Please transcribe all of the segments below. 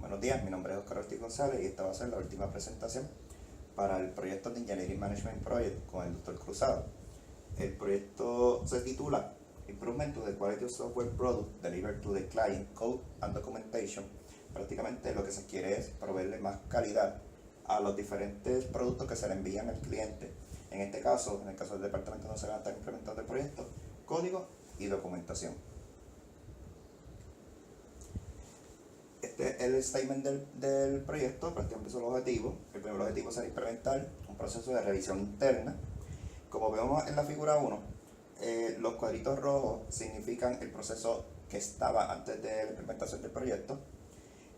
Buenos días, mi nombre es Oscar Ortiz González y esta va a ser la última presentación para el proyecto de Engineering Management Project con el Dr. Cruzado. El proyecto se titula Improvement to the Quality of Software Product Delivered to the Client Code and Documentation. Prácticamente lo que se quiere es proveerle más calidad a los diferentes productos que se le envían al cliente. En este caso, en el caso del departamento donde se va a estar implementando el proyecto, código y documentación. Este es el statement del proyecto, prácticamente son los objetivos. El primer objetivo será implementar un proceso de revisión interna. Como vemos en la figura 1, los cuadritos rojos significan el proceso que estaba antes de la implementación del proyecto.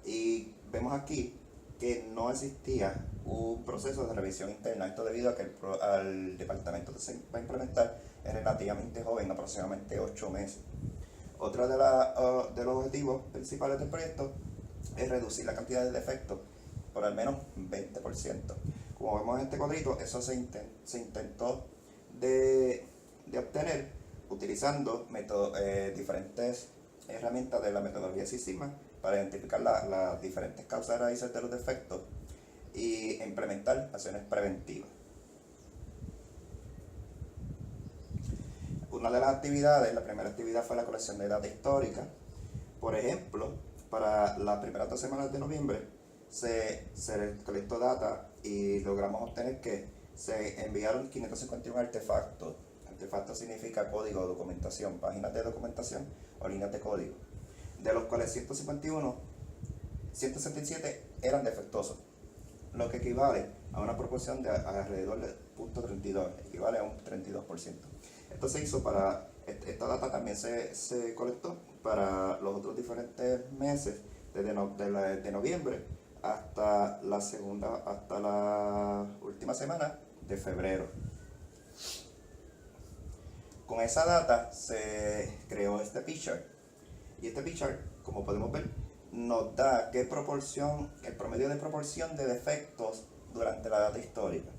Y vemos aquí que no existía un proceso de revisión interna. Esto debido a que el departamento que se va a implementar es relativamente joven, aproximadamente 8 meses. Otro de los objetivos principales del proyecto es reducir la cantidad de defectos por al menos 20%. Como vemos en este cuadrito, eso se intentó de obtener utilizando diferentes herramientas de la metodología Six Sigma para identificar las diferentes causas raíces de los defectos y implementar acciones preventivas. Una de las actividades, la primera actividad fue la colección de data histórica. Por ejemplo, para las primeras 2 semanas de noviembre se colectó data y logramos obtener que se enviaron 551 artefactos. Artefacto significa código o documentación, páginas de documentación o líneas de código, de los cuales 167 eran defectuosos, lo que equivale a una proporción de alrededor de 0.32, equivale a un 32%. Esto se hizo para, esta data también se colectó para los otros diferentes meses, desde de noviembre hasta la última semana de febrero. Con esa data se creó este pie-chart, y este pie-chart, como podemos ver, nos da el promedio de proporción de defectos durante la data histórica,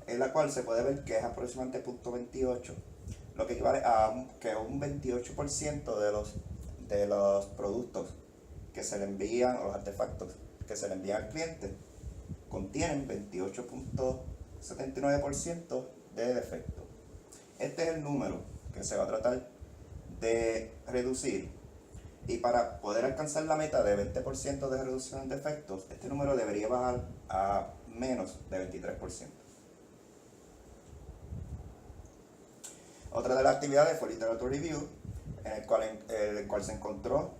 en la cual se puede ver que es aproximadamente 0.28, lo que equivale a que un 28% de los productos que se le envían, o los artefactos que se le envían al cliente, contienen 28.79% de defectos. Este es el número que se va a tratar de reducir, y para poder alcanzar la meta de 20% de reducción de defectos, este número debería bajar a menos de 23%. Otra de las actividades fue Literature Review, en el cual se encontró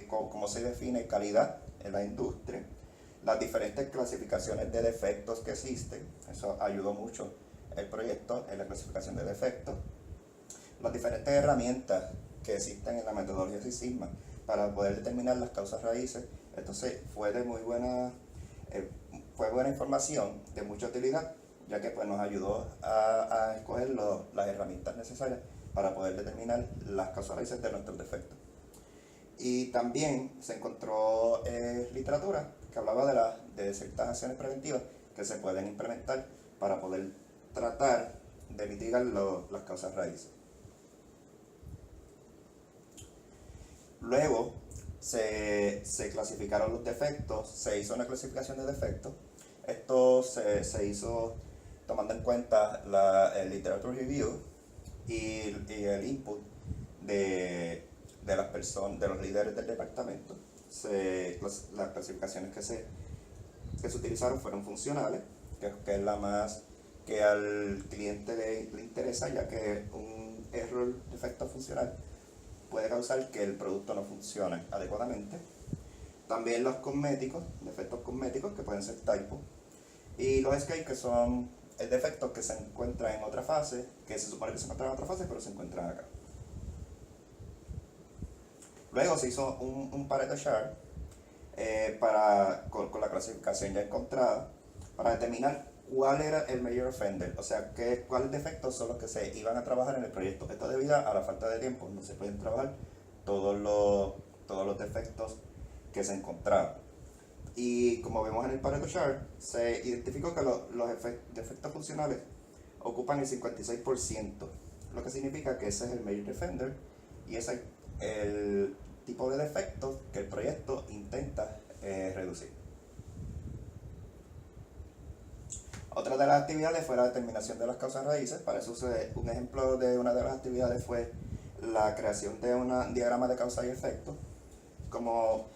cómo se define calidad en la industria, las diferentes clasificaciones de defectos que existen. Eso ayudó mucho el proyecto en la clasificación de defectos, las diferentes herramientas que existen en la metodología Six Sigma para poder determinar las causas raíces. Entonces fue buena información, de mucha utilidad, ya que pues, nos ayudó a escoger las herramientas necesarias para poder determinar las causas raíces de nuestros defectos. Y también se encontró literatura que hablaba de ciertas acciones preventivas que se pueden implementar para poder tratar de mitigar las causas raíces. Luego se clasificaron los defectos, se hizo una clasificación de defectos. Esto se hizo tomando en cuenta el Literature Review y el input de las personas, de los líderes del departamento. Las clasificaciones que se utilizaron fueron funcionales, que es la más que al cliente le interesa, ya que un error, defecto funcional, puede causar que el producto no funcione adecuadamente. También los cosméticos, defectos cosméticos que pueden ser typo, y los escape, que son defectos que se encuentran en otra fase, que se supone que se encuentran en otra fase, pero se encuentran acá. Luego se hizo un Pareto chart con la clasificación ya encontrada para determinar cuál era el major offender, o sea, cuáles defectos son los que se iban a trabajar en el proyecto. Esto debido a la falta de tiempo, no se pueden trabajar todos los defectos que se encontraban. Y como vemos en el Pareto chart, se identificó que los defectos funcionales ocupan el 56%, lo que significa que ese es el major offender y ese es el tipo de defectos que el proyecto intenta Otra de las actividades fue la determinación de las causas raíces. Para eso un ejemplo de una de las actividades fue la creación de un diagrama de causa y efecto. Como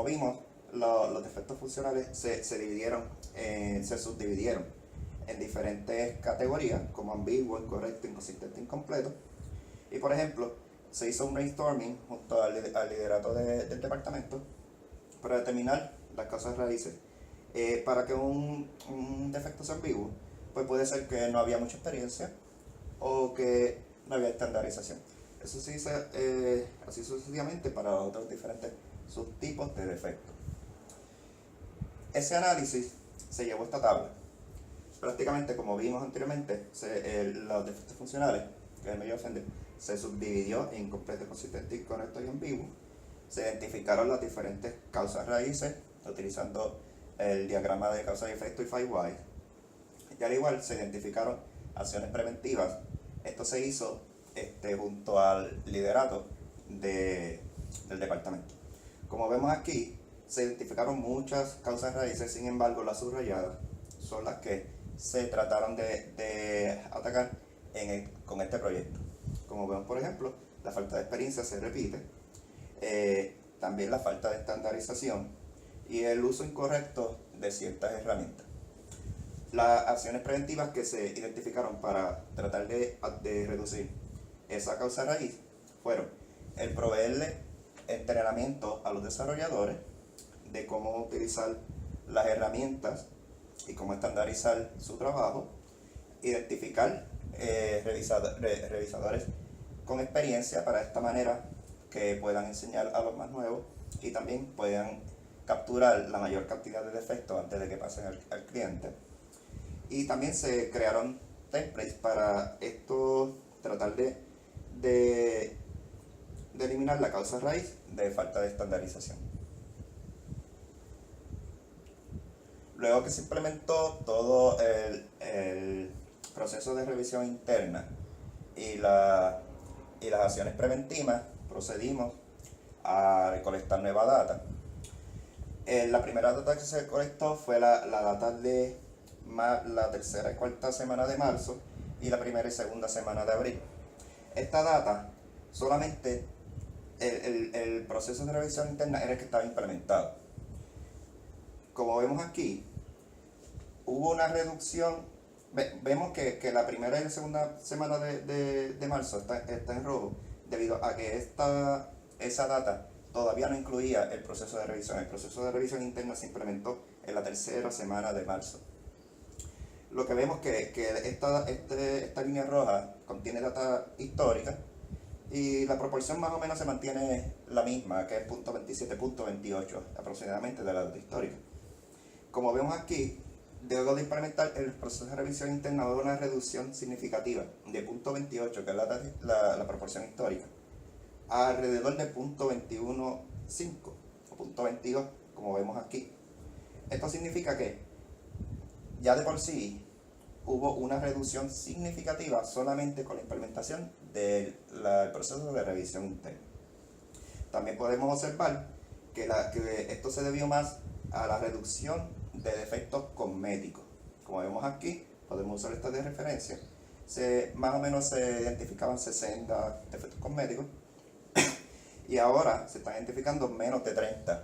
vimos, los defectos funcionales se subdividieron en diferentes categorías, como ambiguo, incorrecto, inconsistente, incompleto. Y por ejemplo, se hizo un brainstorming junto al liderato del departamento para determinar las causas raíces. Para que un defecto sea ambiguo, pues puede ser que no había mucha experiencia o que no había estandarización. Eso se hizo así sucesivamente para otros diferentes subtipos de defectos. Ese análisis se llevó a esta tabla. Prácticamente, como vimos anteriormente, los defectos funcionales, que es el medio ofender, se subdividió en incompleto, consistente, incorrecto y ambiguo. Se identificaron las diferentes causas raíces utilizando el diagrama de causa y efecto y 5Y. Y al igual se identificaron acciones preventivas. Esto se hizo junto al liderato del departamento. Como vemos aquí, se identificaron muchas causas raíces, sin embargo las subrayadas son las que se trataron de atacar con este proyecto. Como vemos, por ejemplo, la falta de experiencia se repite, también la falta de estandarización y el uso incorrecto de ciertas herramientas. Las acciones preventivas que se identificaron para tratar de reducir esa causa raíz fueron el proveerle entrenamiento a los desarrolladores de cómo utilizar las herramientas y cómo estandarizar su trabajo, identificar revisadores con experiencia para de esta manera que puedan enseñar a los más nuevos y también puedan capturar la mayor cantidad de defectos antes de que pasen al cliente. Y también se crearon templates para esto, tratar de eliminar la causa raíz de falta de estandarización. Luego que se implementó todo el proceso de revisión interna y las acciones preventivas, procedimos a recolectar nueva data. La primera data que se colectó fue la data de la tercera y cuarta semana de marzo y la primera y segunda semana de abril. Esta data, solamente el proceso de revisión interna era el que estaba implementado. Como vemos aquí, hubo una reducción. Vemos que la primera y la segunda semana de marzo está en rojo, debido a que esa data todavía no incluía el proceso de revisión. El proceso de revisión interna se implementó en la tercera semana de marzo. Lo que vemos que esta línea roja contiene data histórica y la proporción más o menos se mantiene la misma, que es .27, .28 aproximadamente de la data histórica. Como vemos aquí, luego de implementar el proceso de revisión interna hubo una reducción significativa de .28, que es la proporción histórica, a alrededor de .21.5 o .22, como vemos aquí. Esto significa que ya de por sí hubo una reducción significativa solamente con la implementación del proceso de revisión interna. También podemos observar que esto se debió más a la reducción de defectos cosméticos. Como vemos aquí, podemos usar esta de referencia. Más o menos se identificaban 60 defectos cosméticos y ahora se están identificando menos de 30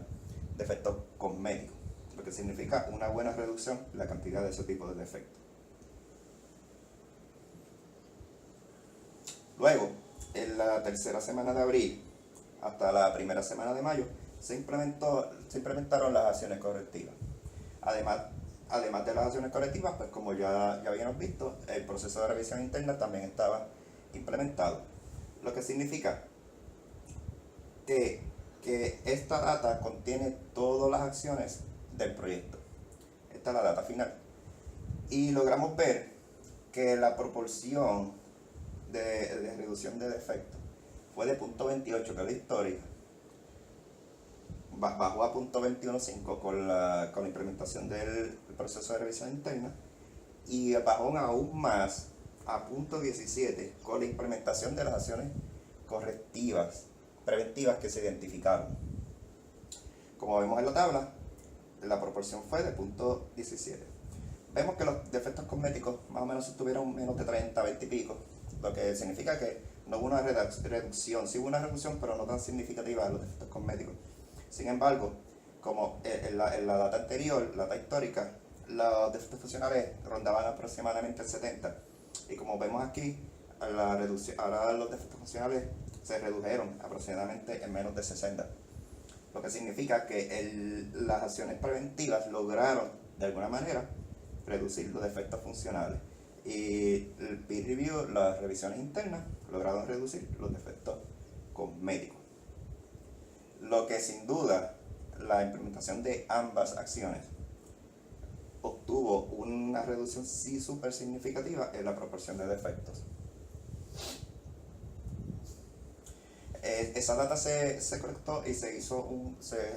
defectos cosméticos, lo que significa una buena reducción en la cantidad de ese tipo de defectos. Luego, en la tercera semana de abril hasta la primera semana de mayo, se implementaron las acciones correctivas. Además de las acciones correctivas, pues como ya habíamos visto, el proceso de revisión interna también estaba implementado. Lo que significa que esta data contiene todas las acciones del proyecto. Esta es la data final. Y logramos ver que la proporción de reducción de defectos fue de .28, que es la histórica, bajó a .21.5 con la implementación del proceso de revisión interna y bajó aún más a .17 con la implementación de las acciones correctivas, preventivas que se identificaron. Como vemos en la tabla, la proporción fue de .17. vemos que los defectos cosméticos más o menos estuvieron menos de 30, 20 y pico, lo que significa que no hubo una reducción, sí hubo una reducción, pero no tan significativa de los defectos cosméticos. Sin embargo, como en la data anterior, la data histórica, los defectos funcionales rondaban aproximadamente el 70. Y como vemos aquí, ahora los defectos funcionales se redujeron aproximadamente en menos de 60. Lo que significa que las acciones preventivas lograron, de alguna manera, reducir los defectos funcionales. Y el peer review, las revisiones internas, lograron reducir los defectos cosméticos. Lo que sin duda la implementación de ambas acciones obtuvo una reducción sí súper significativa en la proporción de defectos. Esa data se colectó y se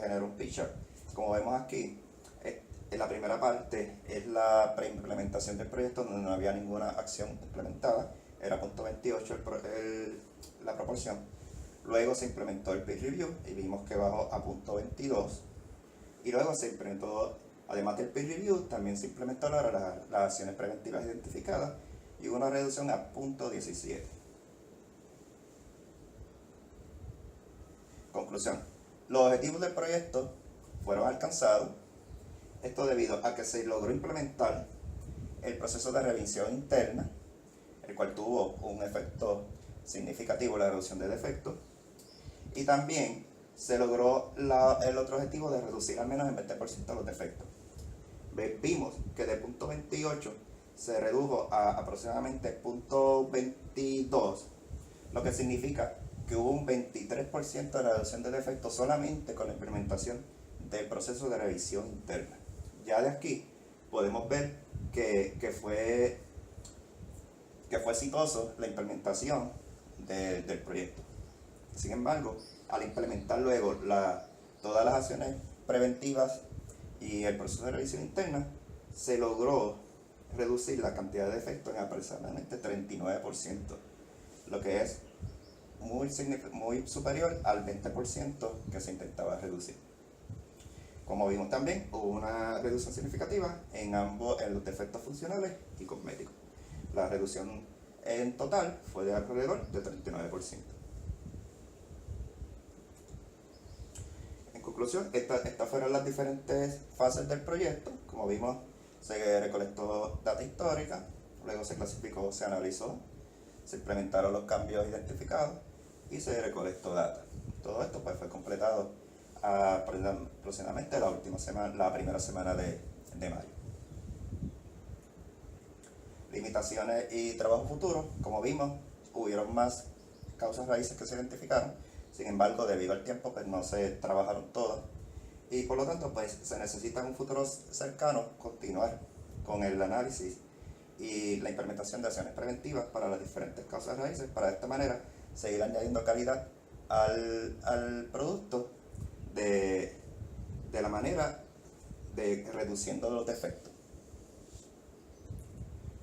generó un picture. Como vemos aquí, en la primera parte es la preimplementación del proyecto, donde no había ninguna acción implementada, era .28 la proporción. Luego se implementó el peer review y vimos que bajó a .22. Y luego se implementó, además del peer review, también se implementó las acciones preventivas identificadas y hubo una reducción a .17. Conclusión. Los objetivos del proyecto fueron alcanzados. Esto debido a que se logró implementar el proceso de revisión interna, el cual tuvo un efecto significativo en la reducción de defectos. Y también se logró el otro objetivo de reducir al menos en 20% los defectos. Vimos que de .28 se redujo a aproximadamente .22, lo que significa que hubo un 23% de reducción de defectos solamente con la implementación del proceso de revisión interna. Ya de aquí podemos ver que fue exitoso la implementación del proyecto. Sin embargo, al implementar luego todas las acciones preventivas y el proceso de revisión interna, se logró reducir la cantidad de defectos en aproximadamente 39%, lo que es muy superior al 20% que se intentaba reducir. Como vimos también, hubo una reducción significativa en los defectos funcionales y cosméticos. La reducción en total fue de alrededor de 39%. En conclusión, estas fueron las diferentes fases del proyecto. Como vimos, se recolectó data histórica, luego se clasificó, se analizó, se implementaron los cambios identificados y se recolectó data. Todo esto pues, fue completado aproximadamente la primera semana de mayo. Limitaciones y trabajo futuro. Como vimos, hubieron más causas raíces que se identificaron. Sin embargo, debido al tiempo, pues no se trabajaron todas. Y por lo tanto, pues se necesita en un futuro cercano continuar con el análisis y la implementación de acciones preventivas para las diferentes causas raíces. Para de esta manera seguir añadiendo calidad al producto de la manera de reduciendo los defectos.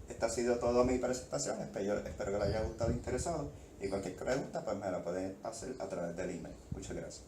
Esta ha sido toda mi presentación. Espero que les haya gustado e interesado. Y cualquier pregunta, pues me la pueden hacer a través del email. Muchas gracias.